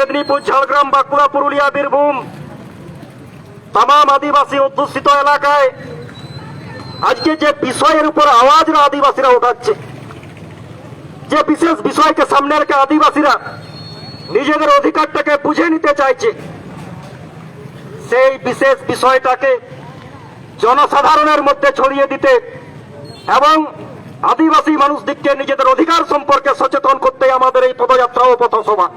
মেদিনীপুর, ঝাড়গ্রাম, বাঁকুড়া, পুরুলিয়া, বীরভূম তাম আদিবাসী অধ্যুষিত এলাকায় আজকে যে বিষয়ের উপর আওয়াজ আদিবাসীরা উঠাচ্ছে, যে বিশেষ বিষয়কে সামনে রেখে আদিবাসীরা নিজেদের অধিকারটাকে বুঝে নিতে চাইছে, সেই বিশেষ বিষয়টাকে জনসাধারণের মধ্যে ছড়িয়ে দিতে এবং আদিবাসী মানুষদেরকে নিজেদের অধিকার সম্পর্কে সচেতন করতে আমাদের এই পদযাত্রা ও পথসভা।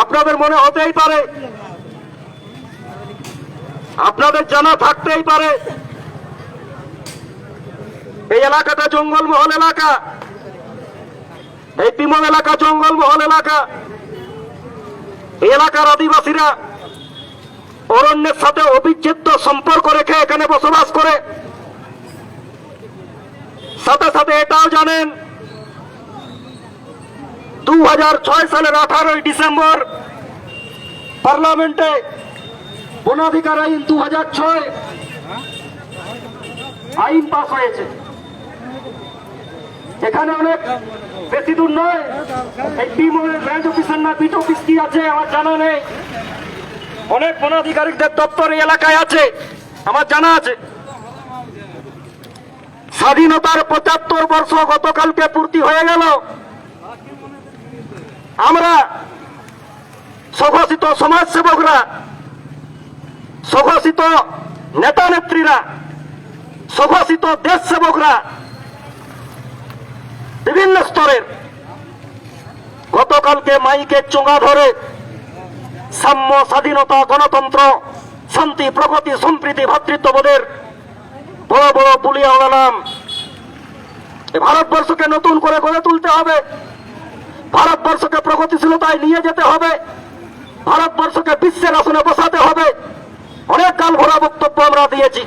আপনাদের মনে হতেই পারে, আপনাদের জানা থাকতেই পারে, এই এলাকাটা জঙ্গলমহল এলাকা, এই তিমন এলাকা জঙ্গলমহল এলাকা। এই এলাকার আদিবাসীরা অরণ্যের সাথে অবিচ্ছেদ্য সম্পর্ক রেখে এখানে বসবাস করে। সাথে সাথে এটাও জানেন 2006 সালের 18 ডিসেম্বর পার্লামেন্টে বনাধিকার আইন 2006 আইন পাস হয়েছে। এখানে অনেক বেশি দূর নয়, এই টিমের রেঞ্জ অফিসার না বিট অফিস কি আছে আমার জানা নেই, অনেক বনাধিকারিকদের দপ্তর এই এলাকায় আছে আমার জানা আছে। স্বাধীনতার 75 বর্ষ গতকালকে পূর্তি হয়ে গেল। আমরা স্বঘোষিত সমাজসেবকরা, স্বঘোষিত নেতা নেত্রীরা, স্বঘোষিত দেশ সেবকরা বিভিন্ন স্তরের গতকালকে মাইকে চোঙা ধরে সাম্য, স্বাধীনতা, গণতন্ত্র, শান্তি, প্রগতি, সম্প্রীতি, ভ্রাতৃত্ববোধের বড় বড় বুলিয়া গেলাম। ভারতবর্ষকে নতুন করে গড়ে তুলতে হবে, ভারতবর্ষকে প্রগতিশীলতায় নিয়ে যেতে হবে, ভারতবর্ষকে বিশ্বের আসনে বসাতে হবে। অনেক কাল ভরা বক্তব্য আমরা দিয়েছি,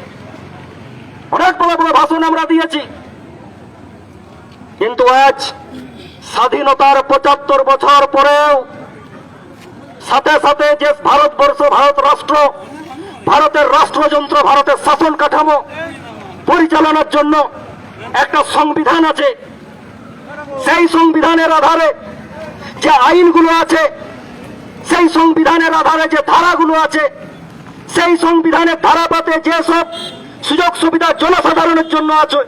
অনেক বড় বড় ভাষণ আমরা দিয়েছি, কিন্তু আজ স্বাধীনতার 75 বছর পরেও সাথে সাথে যে ভারতবর্ষ, ভারত রাষ্ট্র, ভারতের রাষ্ট্রযন্ত্র, ভারতের শাসন কাঠামো পরিচালনার জন্য একটা সংবিধান আছে। সেই সংবিধানের আধারে যে আইনগুলো আছে, সেই সংবিধানের আধারে যে ধারাগুলো আছে, সেই সংবিধানের ধারাপাতে যেসব সুযোগ সুবিধা জনসাধারণের জন্য আছে,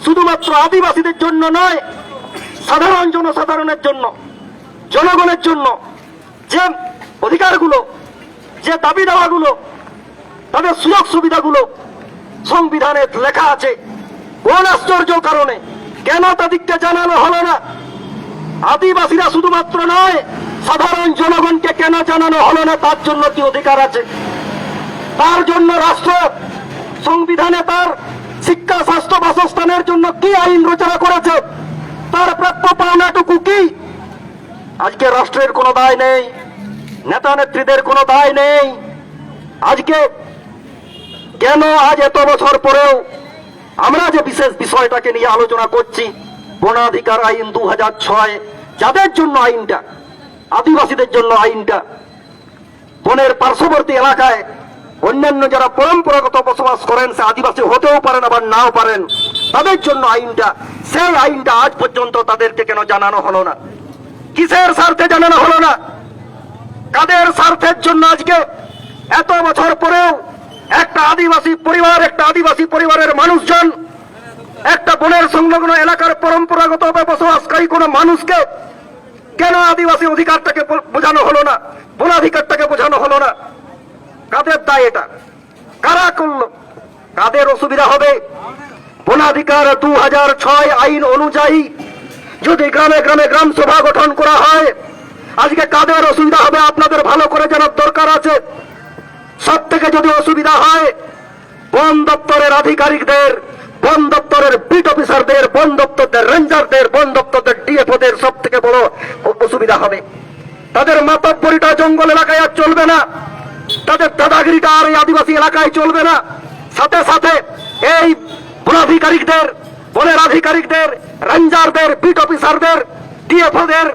শুধুমাত্র আদিবাসীদের জন্য নয়, সাধারণ জনসাধারণের জন্য, জনগণের জন্য যে অধিকারগুলো, যে দাবি দাওয়াগুলো, তাদের সুযোগ সুবিধাগুলো সংবিধানে লেখা আছে। কোন আশ্চর্য কারণে কেন তাদেরকে জানানো হলো না? আদিবাসীরা শুধুমাত্র নয়, সাধারণ জনগণকে কেন জানানো হলো না? তার জন্য কি অধিকার আছে? তার জন্য রাষ্ট্র সংবিধানে তার শিক্ষা, স্বাস্থ্য, বাসস্থানের জন্য কি আইন রচনা করেছে? তার প্রাপ্য পাওনাটুকু কি? আজকে রাষ্ট্রের কোনো দায় নেই, নেতা নেত্রীদের কোনো দায় নেই। আজকে কেন আজ এত বছর পরেও আমরা যে বিশেষ বিষয়টাকে নিয়ে আলোচনা করছি, বনাধিকার আইন 2006, যাদের জন্য আইনটা, আদিবাসীদের জন্য আইনটা, বনের পার্শ্ববর্তী এলাকায় অন্যান্য যারা পরম্পরাগত বসবাস করেন, সে আদিবাসী হতেও পারেন আবার নাও পারেন, তাদের জন্য আইনটা, সেই আইনটা আজ পর্যন্ত তাদেরকে কেন জানানো হলো না? কিসের স্বার্থে জানানো হলো না? কাদের স্বার্থের জন্য আজকে এত বছর পরেও একটা আদিবাসী পরিবার, একটা আদিবাসী পরিবারের মানুষজন, একটা বনের সংলগ্ন এলাকার পরম্পরাগত বসবাসকারী কোন মানুষকে কেন আদিবাসী অধিকারটাকে বোঝানো হলো না, বনাধিকারটাকে বোঝানো হলো না? কাদের দায় এটা? কারা করলো? কাদের অসুবিধা হবে? বনাধিকার 2006 আইন অনুযায়ী যদি গ্রামে গ্রামে গ্রাম সভা গঠন করা হয়, আজকে কাদের অসুবিধা হবে আপনাদের ভালো করে জানার দরকার আছে। সব থেকে যদি অসুবিধা হয় বন দপ্তরের আধিকারিকদের, বন দপ্তরের বিট অফিসারদের, বন দপ্তরের রেঞ্জারদের, বন দপ্তরের ডিএফওদের সব থেকে বড় অসুবিধা হবে। তাদের মাতব্বরিটা জঙ্গল এলাকায় আর চলবে না, তাদের দাদাগিরিটা আর এই আদিবাসী এলাকায় চলবে না। সাথে সাথে এই বনাধিকারিকদের, বনের আধিকারিকদের, রেঞ্জারদের, বিট অফিসারদের, ডিএফওদের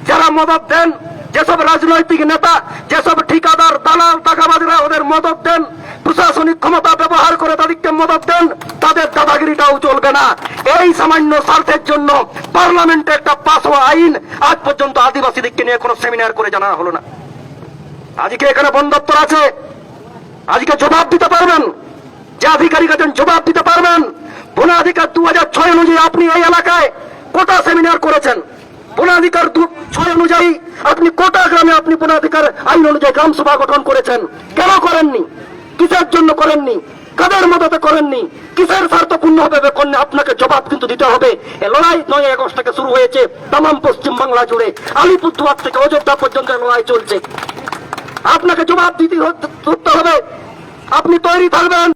যারা মদত দেন, যেসব রাজনৈতিক নেতা, যেসব ঠিকাদার, দালাল, টাকাবাজরা ওদের মদত দেন, প্রশাসনিক ক্ষমতা ব্যবহার করে তাদেরকে মদত দেন, তাদের দাদাগিরিটাও চলবে না। এই সামান্য স্বার্থের জন্য পার্লামেন্টে একটা পাস হওয়া আইন আজ পর্যন্ত আদিবাসীদেরকে নিয়ে কোনো সেমিনার করে জানা হলো না। আজকে এখানে বন দপ্তর আছে, আজকে জবাব দিতে পারবেন, যে আধিকারিক আছেন জবাব দিতে পারবেন। বনাধিকার 2006 অনুযায়ী আপনি এই এলাকায় কোটা সেমিনার করেছেন? বনাধিকার 6 অনুযায়ী আপনি কোটা গ্রামে আপনি বনাধিকার আইন অনুযায়ী গ্রাম সভা গঠন করেছেন? কেন করেননি? কিসের জন্য করেননি? কাদের মদতে করেননি? কিসের স্বার্থপূর্ণ হবে করেননি? আপনাকে জবাব কিন্তু দিতে হবে। এ লড়াই 9 আগস্ট থেকে শুরু হয়েছে তাম পশ্চিম বাংলা জুড়ে, আলিপুরদুয়ার থেকে অযোধ্যা পর্যন্ত লড়াই চলছে। আপনাকে জবাব দিতে হবে। আপনি তৈরি থাকবেন।